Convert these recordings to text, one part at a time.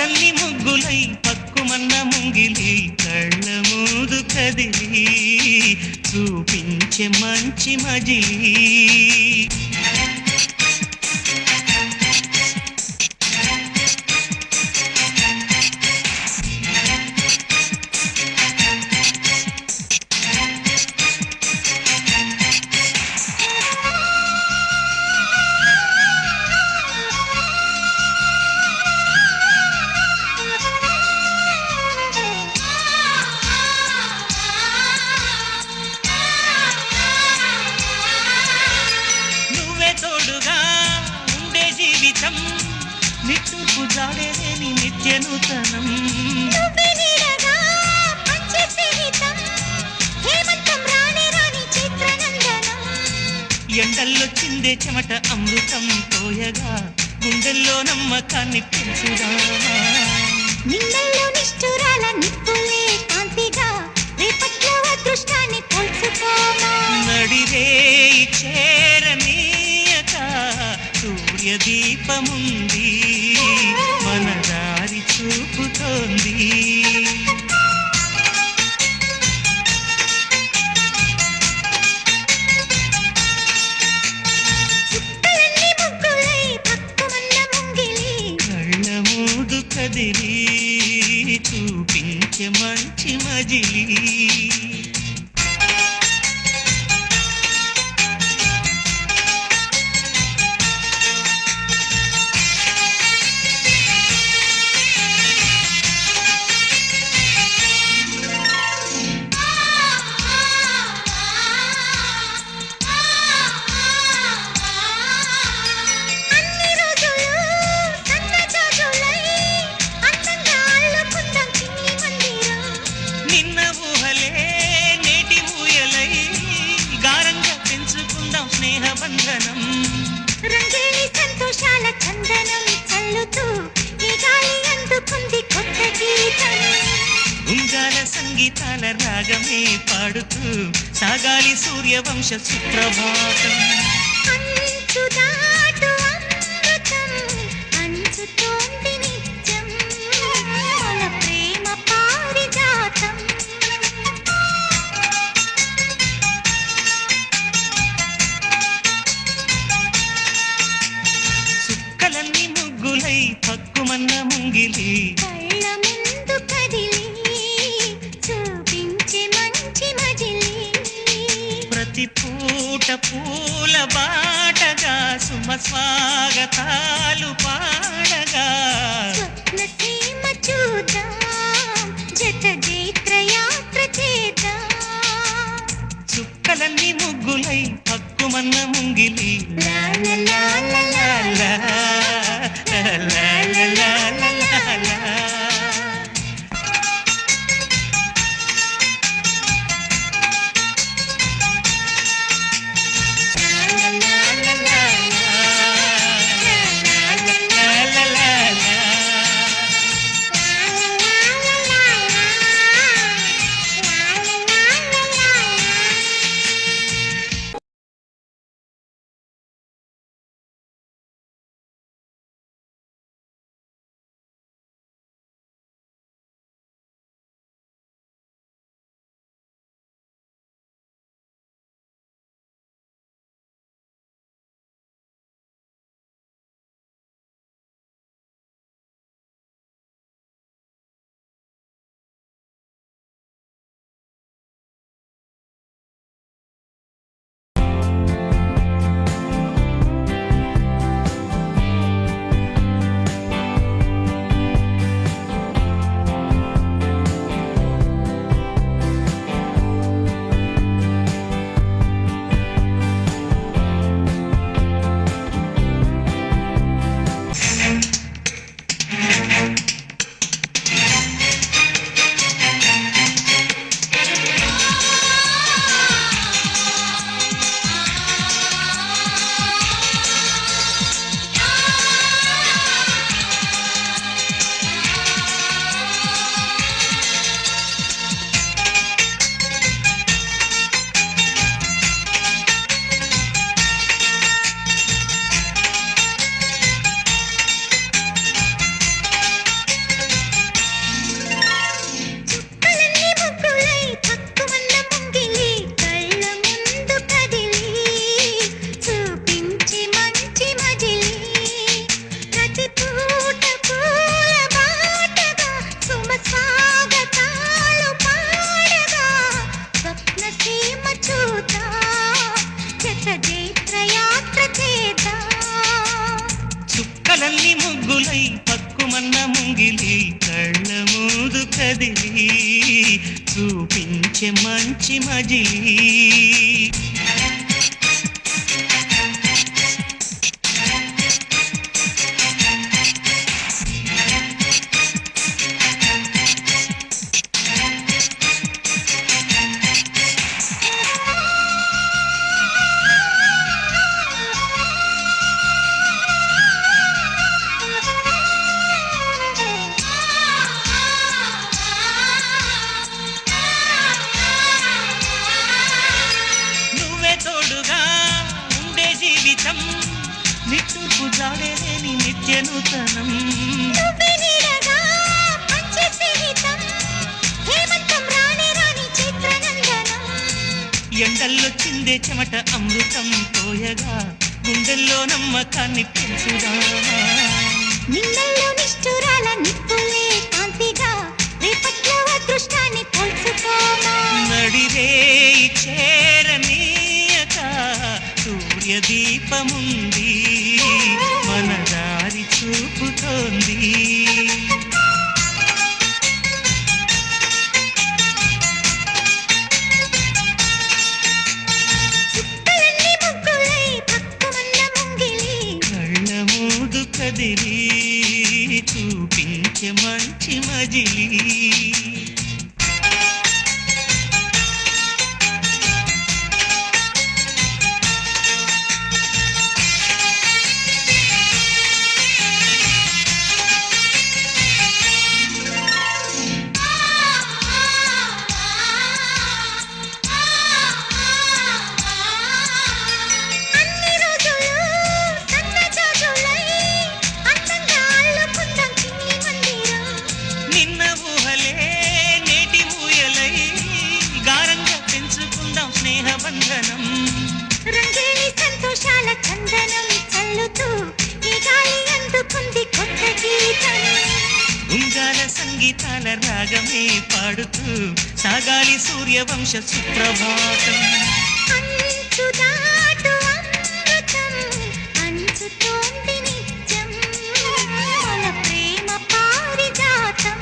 చుక్కలన్నీ ముగ్గులై పక్కుమన్న ముంగిలి కళ్ళ మూదు కదిలి చూపించే మంచి మజిలీ తోడుగా ఉండే జీవితం నిట్టూర్పు జాడేలేని నిత్య నూతనం ఎండల్లో చిందే చెమట అమృతం పోయగా గుండెల్లో నమ్మకాన్ని పెంచుదా నిన్నల్లో నిష్ఠురాల నిప్పులే కాంతిగా రేపట్లో అదృష్టాన్ని పోల్చుకోమా నడిరే చేరని సూర్య దీపముంది మన దారి చూపుతోంది కళ్ళ మూడు కదిలి చూపించే మంచి మజిలీ స్నేహబంధనం రంగేలి సంతోషాల చందనం చల్లుతూ ఈ గాలి అందుకుంది కొత్త గీతం ఉంగాల సంగీతాల రాగమే పాడుతూ సాగాలి సూర్యవంశ సుప్రభాతం అంచు దాటు అమృతం అంచుతోంది నిత్యం మన ప్రేమ పారిజాతం చుక్కలన్నీ ముగ్గులై పక్కుమన్న ముంగిలి కళ్ళ ముందు కదిలి చూపించే మంచి మజిలీ ప్రతి పూట పూల బాటగా సుమ స్వాగతాలు పాడగా స్వప్న సీమ చూద్దాం జత జైత్ర యాత్ర చేద్దాం చుక్కలన్నీ ముగ్గులై పక్కుమన్న ముంగిలి లా లా లా లా లా la la la la la la la la la la la ముంగిలి కళ్ళ ముందు కదిలి చూపించే మంచి మజిలీ నిట్టూర్పు జాడేలేని నిత్య నూతనం ఎండల్లో చిందే చెమట అమృతం పోయగా గుండెల్లో నమ్మకాన్ని పెంచుదా నిన్నల్లో నిష్ఠురాల నిప్పులే కాంతిగా రేపట్లో అదృష్టాన్ని పోల్చుకోమా నడిరే చేరనీయక సూర్యదీపముంది మన దారి చూపుతోంది కళ్ళ మూదు కదిలి చూపించే మంచి మజిలీ స్నేహబంధనం రంగేలి సంతోషాల చందనం చల్లుతూ ఈ గాలి అందుకుంది కొత్త గీతం ఉంగాల సంగీతాల రాగమే పాడుతూ సాగాలి సూర్యవంశ సుప్రభాతం అంచు దాటు అమృతం అంచుతోంది నిత్యం మన ప్రేమ పారిజాతం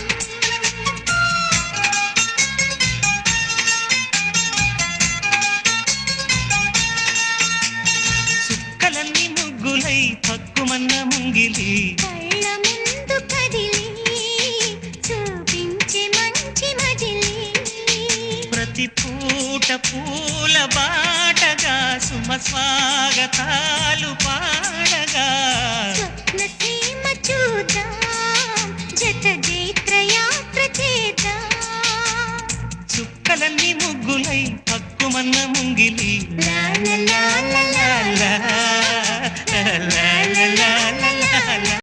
ముగ్గులై పక్కుమన్న ముంగిలి కళ్ళ ముందు కదిలి చూపించే మంచి మజిలీ ప్రతి పూట పూల బాటగా సుమ స్వాగతాలు పాడగా స్వప్న సీమ చూద్దాం జత జైత్రయాత్ర చేద్దాం చుక్కలన్నీ ముగ్గులై పక్కుమన్న